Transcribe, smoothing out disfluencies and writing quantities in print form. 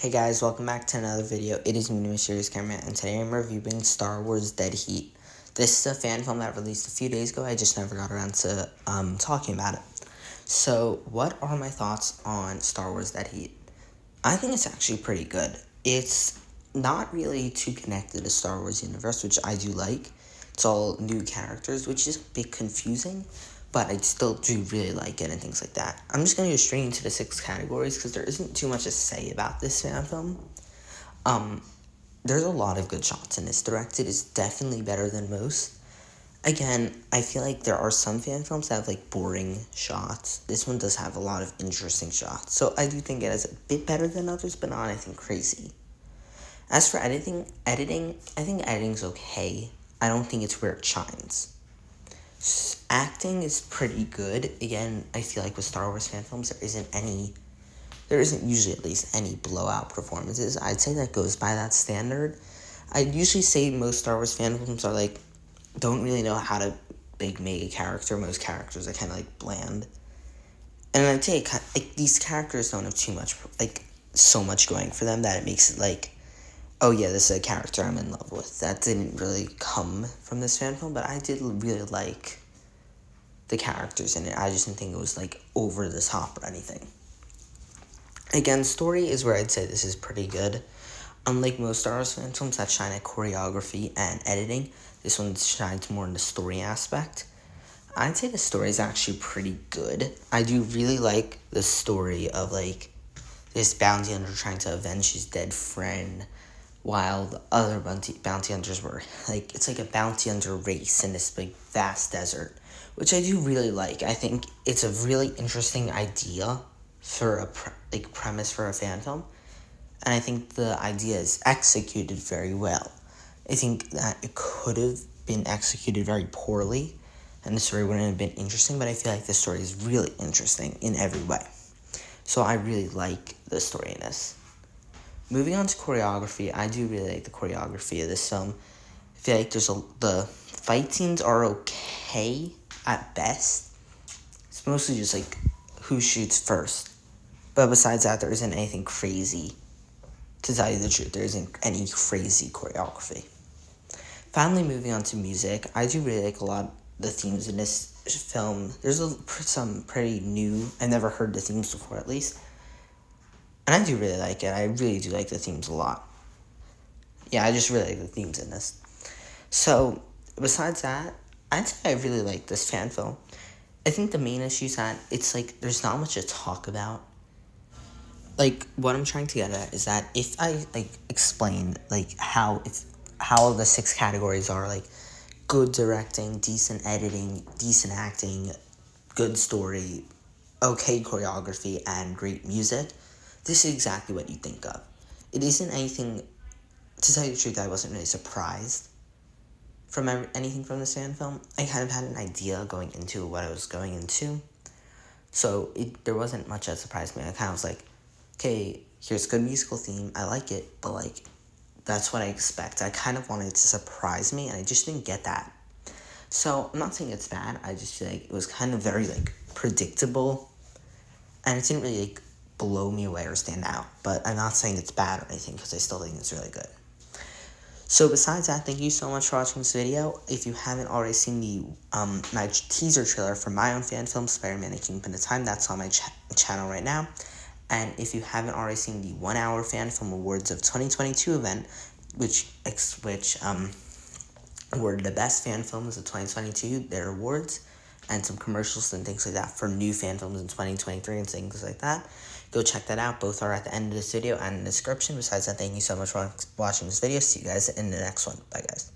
Hey guys, welcome back to another video. It is me, Mysterious Cameraman, and today I'm reviewing Star Wars Dead Heat. This is a fan film that released a few days ago. I just never got around to talking about it. So, what are my thoughts on Star Wars Dead Heat? I think it's actually pretty good. It's not really too connected to Star Wars universe, which I do like. It's all new characters, which is a bit confusing, but I still do really like it and things like that. I'm just going to go straight into the 6 categories because there isn't too much to say about this fan film. There's a lot of good shots in this. Directed is definitely better than most. Again, I feel like there are some fan films that have like boring shots. This one does have a lot of interesting shots. So I do think it is a bit better than others, but not anything crazy. As for editing, I think editing's okay. I don't think it's where it shines. Acting is pretty good. Again, I feel like with Star Wars fan films, there isn't usually at least any blowout performances. I'd say that goes by that standard. I'd usually say most Star Wars fan films are like, don't really know how to make a character. Most characters are kind of like bland. And I'd say like these characters don't have too much, like so much going for them that it makes it like, oh yeah, this is a character I'm in love with. That didn't really come from this fan film, but I did really like the characters in it. I just didn't think it was like over the top or anything. Again, story is where I'd say this is pretty good. Unlike most Star Wars fan films that shine at choreography and editing, this one shines more in the story aspect. I'd say the story is actually pretty good. I do really like the story of like this bounty hunter trying to avenge his dead friend, while the other bounty hunters were like, it's like a bounty hunter race in this big vast desert, which I do really like. I think it's a really interesting idea for a premise for a fan film, and I think the idea is executed very well. I think that it could have been executed very poorly, and the story wouldn't have been interesting, but I feel like the story is really interesting in every way. So I really like the story in this. Moving on to choreography, I do really like the choreography of this film. I feel like the fight scenes are okay at best. It's mostly just like who shoots first. But besides that, there isn't anything crazy. To tell you the truth, there isn't any crazy choreography. Finally, moving on to music, I do really like a lot of the themes in this film. There's some pretty new, I never heard the themes before at least. And I do really like it. I really do like the themes a lot. Yeah, I just really like the themes in this. So, besides that, I'd say I really like this fan film. I think the main issue is that it's like there's not much to talk about. Like, what I'm trying to get at is that if I like explain like how the 6 categories are like good directing, decent editing, decent acting, good story, okay choreography, and great music, this is exactly what you think of. It isn't anything, to tell you the truth, I wasn't really surprised from anything from this fan film. I kind of had an idea going into what I was going into. So there wasn't much that surprised me. I kind of was like, okay, here's a good musical theme. I like it, but like, that's what I expect. I kind of wanted it to surprise me, and I just didn't get that. So I'm not saying it's bad. I just feel like it was kind of very like predictable, and it didn't really like blow me away or stand out. But I'm not saying it's bad or anything because I still think it's really good. So besides that, thank you so much for watching this video. If you haven't already seen the my teaser trailer for my own fan film, Spider-Man and Kingpin of Time, that's on my channel right now. And if you haven't already seen the 1 hour fan film awards of 2022 event, which awarded the best fan films of 2022, their awards, and some commercials and things like that for new fan films in 2023 and things like that, go check that out. Both are at the end of this video and in the description. Besides that, thank you so much for watching this video. See you guys in the next one. Bye, guys.